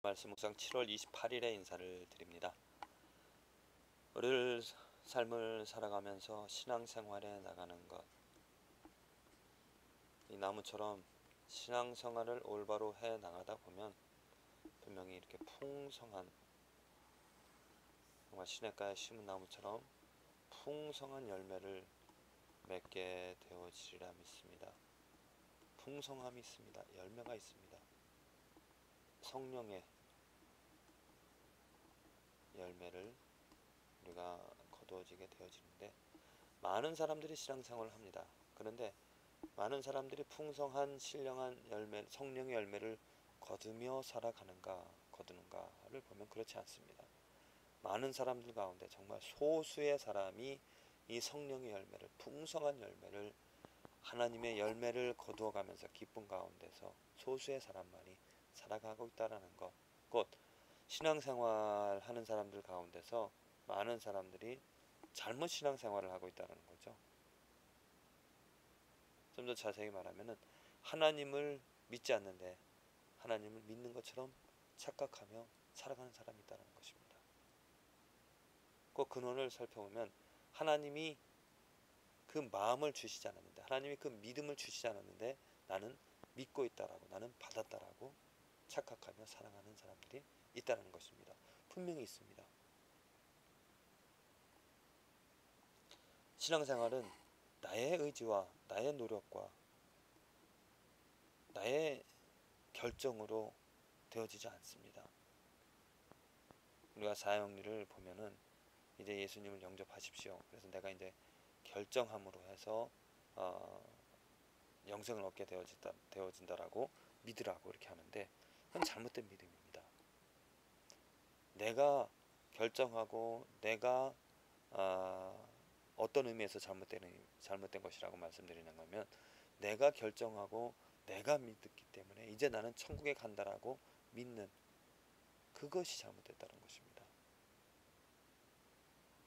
말씀 묵상 7월 28일에 인사를 드립니다. 우리를 삶을 살아가면서 신앙생활에 나가는 것, 이 나무처럼 신앙생활을 올바로 해 나가다 보면 분명히 이렇게 풍성한, 정말 시냇가에 심은 나무처럼 풍성한 열매를 맺게 되어지리라 믿습니다. 풍성함이 있습니다. 열매가 있습니다. 성령의 열매를 우리가 거두어지게 되어지는데, 많은 사람들이 신앙생활을 합니다. 그런데 많은 사람들이 풍성한 신령한 열매, 성령의 열매를 거두며 거두는가를 보면 그렇지 않습니다. 많은 사람들 가운데 정말 소수의 사람이 이 성령의 열매를, 풍성한 열매를, 하나님의 열매를 거두어가면서 기쁨 가운데서 소수의 사람만이 살아가고 있다는 것, 곧 신앙생활 하는 사람들 가운데서 많은 사람들이 잘못 신앙생활을 하고 있다는 거죠. 좀 더 자세히 말하면 하나님을 믿지 않는데 하나님을 믿는 것처럼 착각하며 살아가는 사람이 있다는 것입니다. 그 근원을 살펴보면 하나님이 그 마음을 주시지 않았는데, 하나님이 그 믿음을 주시지 않았는데 나는 믿고 있다라고, 나는 받았다라고 착각하며 살아가는 사람들이 있다는 것입니다. 분명히 있습니다. 신앙생활은 나의 의지와 나의 노력과 나의 결정으로 되어지지 않습니다. 우리가 사형리를 보면은 이제 예수님을 영접하십시오. 그래서 내가 이제 결정함으로 해서 영생을 얻게 되어진다라고 믿으라고 이렇게 하는데, 그건 잘못된 믿음입니다. 내가 결정하고 내가 어떤 의미에서 잘못된 것이라고 말씀드리는 거면, 내가 결정하고 내가 믿기 때문에 이제 나는 천국에 간다라고 믿는 그것이 잘못됐다는 것입니다.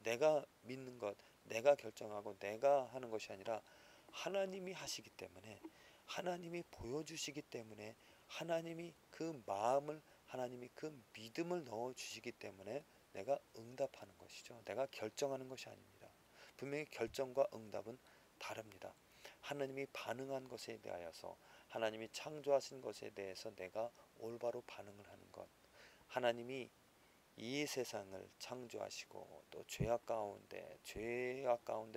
내가 믿는 것, 내가 결정하고 내가 하는 것이 아니라 하나님이 하시기 때문에, 하나님이 보여주시기 때문에, 하나님이 그 마음을, 하나님이 그 믿음을 넣어주시기 때문에 내가 응답하는 것이죠. 내가 결정하는 것이 아닙니다. 분명히 결정과 응답은 다릅니다. 하나님이 반응한 것에 대하여서, 하나님이 창조하신 것에 대해서 내가 올바로 반응을 하는 것, 하나님이 이 세상을 창조하시고 또 죄악 가운데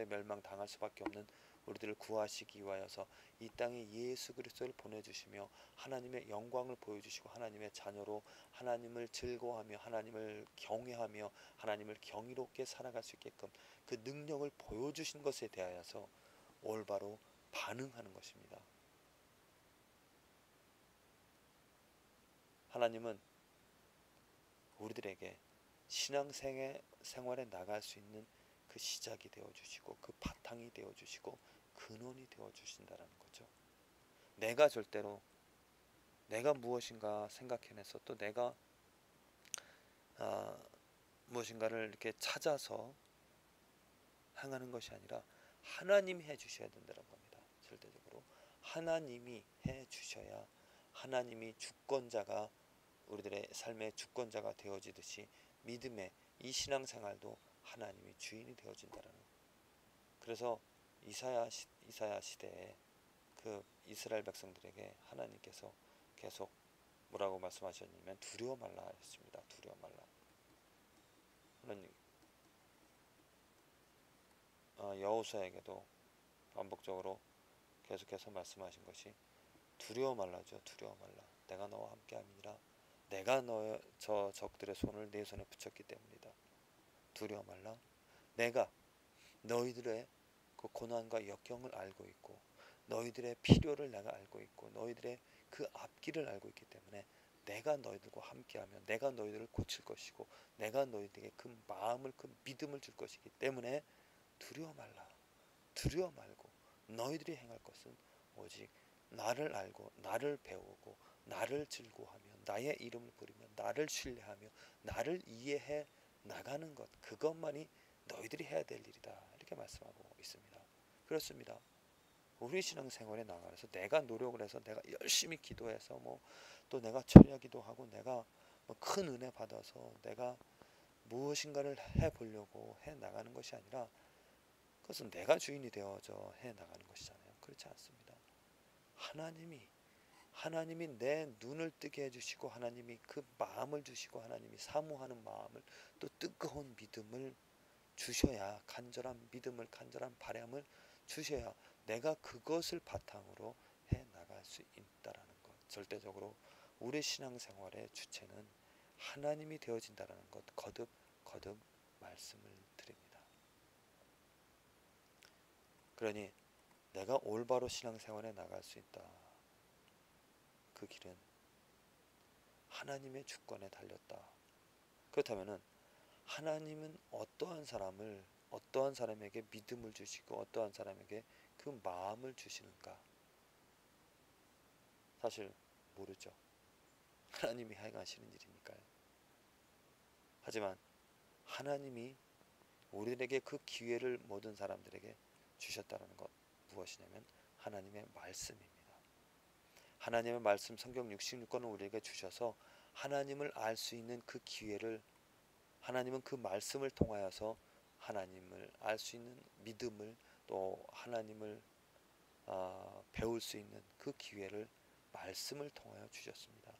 멸망당할 수밖에 없는 우리들을 구하시기 위하여서 이 땅에 예수 그리스도를 보내주시며 하나님의 영광을 보여주시고 하나님의 자녀로 하나님을 즐거워하며 하나님을 경외하며 하나님을 경이롭게 살아갈 수 있게끔 그 능력을 보여주신 것에 대하여서 올바로 반응하는 것입니다. 하나님은 우리들에게 신앙생활에 나갈 수 있는 그 시작이 되어주시고 그 바탕이 되어주시고 근원이 되어주신다는 거죠. 내가 절대로 내가 무엇인가 생각해내서 또 내가 무엇인가를 이렇게 찾아서 행하는 것이 아니라 하나님이 해주셔야 된다는 겁니다. 절대적으로 하나님이 해주셔야, 하나님이 주권자가, 우리들의 삶의 주권자가 되어지듯이 믿음의 이 신앙생활도 하나님이 주인이 되어진다는. 그래서 이사야 시대에 그 이스라엘 백성들에게 하나님께서 계속 뭐라고 말씀하셨냐면 두려워 말라 하셨습니다. 두려워 말라. 여호수아에게도 반복적으로 계속해서 말씀하신 것이 두려워 말라죠. 두려워 말라. 내가 너와 함께함이니라. 내가 저 적들의 손을 내 손에 붙였기 때문이다. 두려워 말라. 내가 너희들의 그 고난과 역경을 알고 있고 너희들의 필요를 내가 알고 있고 너희들의 그 앞길을 알고 있기 때문에 내가 너희들과 함께하며 내가 너희들을 고칠 것이고 내가 너희들에게 그 마음을, 그 믿음을 줄 것이기 때문에 두려워 말라. 두려워 말고 너희들이 행할 것은 오직 나를 알고 나를 배우고 나를 즐거워하며 나의 이름을 부르며 나를 신뢰하며 나를 이해해 나가는 것, 그것만이 너희들이 해야 될 일이다. 이렇게 말씀하고 있습니다. 그렇습니다. 우리 신앙생활에 나가서 내가 노력을 해서 내가 열심히 기도해서 또 내가 철야 기도하고 내가 큰 은혜 받아서 내가 무엇인가를 해보려고 해 나가는 것이 아니라 그것은 내가 주인이 되어져 해 나가는 것이잖아요. 그렇지 않습니다. 하나님이 내 눈을 뜨게 해주시고, 하나님이 그 마음을 주시고, 하나님이 사모하는 마음을, 또 뜨거운 믿음을 주셔야, 간절한 믿음을, 간절한 바람을 주셔야 내가 그것을 바탕으로 해 나갈 수 있다라는 것. 절대적으로 우리 신앙생활의 주체는 하나님이 되어진다라는 것, 거듭 말씀을 드립니다. 그러니 내가 올바로 신앙생활에 나갈 수 있다. 그 길은 하나님의 주권에 달렸다. 그렇다면은 하나님은 어떠한 사람에게 믿음을 주시고 어떠한 사람에게 그 마음을 주시는가? 사실 모르죠. 하나님이 행하시는 일이니까요. 하지만 하나님이 우리에게 그 기회를 모든 사람들에게 주셨다는 것, 무엇이냐면 하나님의 말씀입니다. 하나님의 말씀, 성경 66권을 우리에게 주셔서 하나님을 알 수 있는 그 기회를, 하나님은 그 말씀을 통하여서 하나님을 알 수 있는 믿음을, 또 하나님을 배울 수 있는 그 기회를 말씀을 통하여 주셨습니다.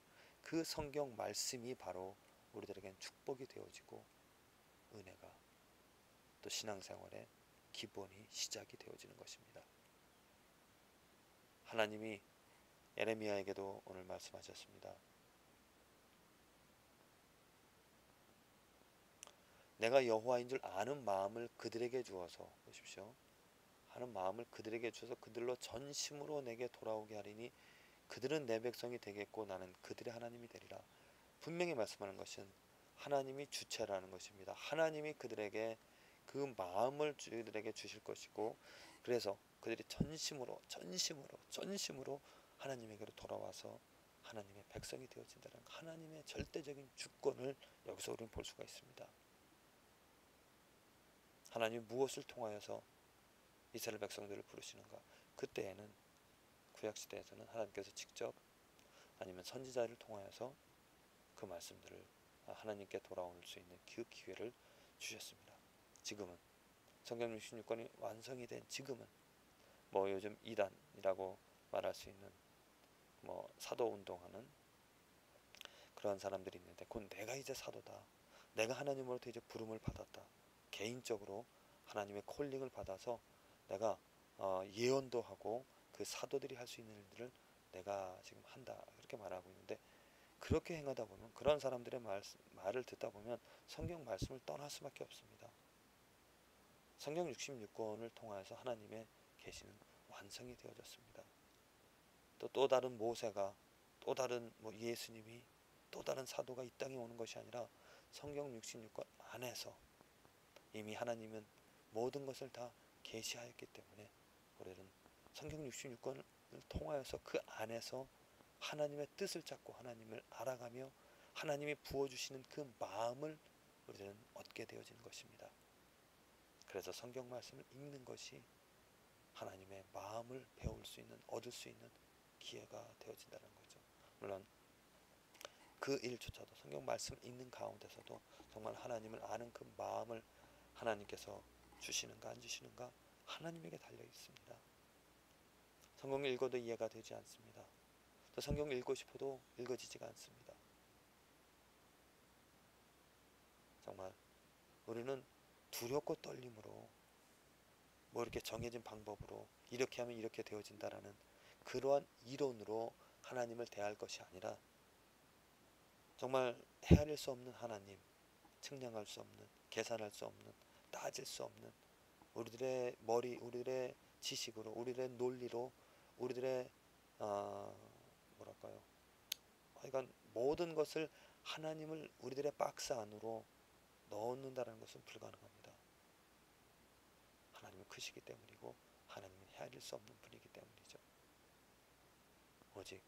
그 성경 말씀이 바로 우리들에겐 축복이 되어지고 은혜가, 또 신앙생활의 기본이 시작이 되어지는 것입니다. 하나님이 예레미야에게도 오늘 말씀하셨습니다. 내가 여호와인 줄 아는 마음을 그들에게 주어서, 보십시오. 하는 마음을 그들에게 주어서 그들로 전심으로 내게 돌아오게 하리니 그들은 내 백성이 되겠고 나는 그들의 하나님이 되리라. 분명히 말씀하는 것은 하나님이 주체라는 것입니다. 하나님이 그들에게 그 마음을 그들에게 주실 것이고, 그래서 그들이 전심으로 하나님에게로 돌아와서 하나님의 백성이 되어진다는 하나님의 절대적인 주권을 여기서 우리는 볼 수가 있습니다. 하나님이 무엇을 통하여서 이스라엘 백성들을 부르시는가? 그때에는, 구약시대에서는 하나님께서 직접 아니면 선지자를 통하여서 그 말씀들을 하나님께 돌아올 수 있는 그 기회를 주셨습니다. 지금은 성경 66권이 완성이 된 지금은 요즘 이단이라고 말할 수 있는 사도 운동하는 그런 사람들이 있는데, 그건 내가 이제 사도다, 내가 하나님으로부터 이제 부름을 받았다, 개인적으로 하나님의 콜링을 받아서 내가 예언도 하고 그 사도들이 할 수 있는 일들을 내가 지금 한다, 그렇게 말하고 있는데, 그렇게 행하다 보면, 그런 사람들의 말을 듣다 보면 성경 말씀을 떠날 수밖에 없습니다. 성경 66권을 통하여서 하나님의 계시는 완성이 되어졌습니다. 또 다른 모세가, 또 다른 예수님이, 또 다른 사도가 이 땅에 오는 것이 아니라 성경 66권 안에서 이미 하나님은 모든 것을 다 계시하였기 때문에 우리는 성경 66권을 통하여서 그 안에서 하나님의 뜻을 찾고 하나님을 알아가며 하나님이 부어주시는 그 마음을 우리는 얻게 되어지는 것입니다. 그래서 성경 말씀을 읽는 것이 하나님의 마음을 배울 수 있는, 얻을 수 있는 기회가 되어진다는 거죠. 물론 그 일조차도, 성경 말씀 읽는 가운데서도 정말 하나님을 아는 그 마음을 하나님께서 주시는가 안 주시는가 하나님에게 달려 있습니다. 성경을 읽어도 이해가 되지 않습니다. 또 성경을 읽고 싶어도 읽어지지가 않습니다. 정말 우리는 두렵고 떨림으로 이렇게 정해진 방법으로 이렇게 하면 이렇게 되어진다라는 그러한 이론으로 하나님을 대할 것이 아니라, 정말 헤아릴 수 없는 하나님, 측량할 수 없는, 계산할 수 없는, 따질 수 없는, 우리들의 머리, 우리들의 지식으로, 우리들의 논리로, 우리들의 하여간 모든 것을 하나님을 우리들의 박스 안으로 넣는다는 것은 불가능합니다. 하나님은 크시기 때문이고 하나님은 헤아릴 수 없는 분이기 때문이죠. 오직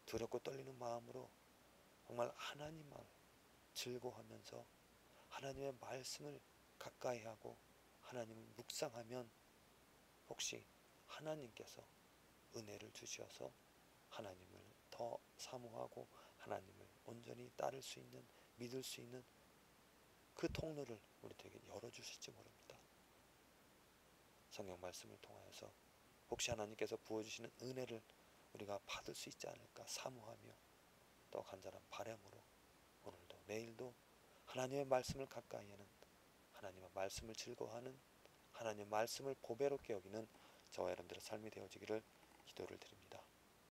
두렵고 떨리는 마음으로 정말 하나님만 즐거워하면서 하나님의 말씀을 가까이 하고 하나님을 묵상하면 혹시 하나님께서 은혜를 주셔서 하나님을 더 사모하고 하나님을 온전히 따를 수 있는, 믿을 수 있는 그 통로를 우리에게 열어주실지 모릅니다. 성경 말씀을 통하여서 혹시 하나님께서 부어주시는 은혜를 우리가 받을 수 있지 않을까 사모하며 또 간절한 바람으로 오늘도 내일도 하나님의 말씀을 가까이 하는, 하나님의 말씀을 즐거워하는, 하나님의 말씀을 보배롭게 여기는 저와 여러분들의 삶이 되어지기를 기도를 드립니다.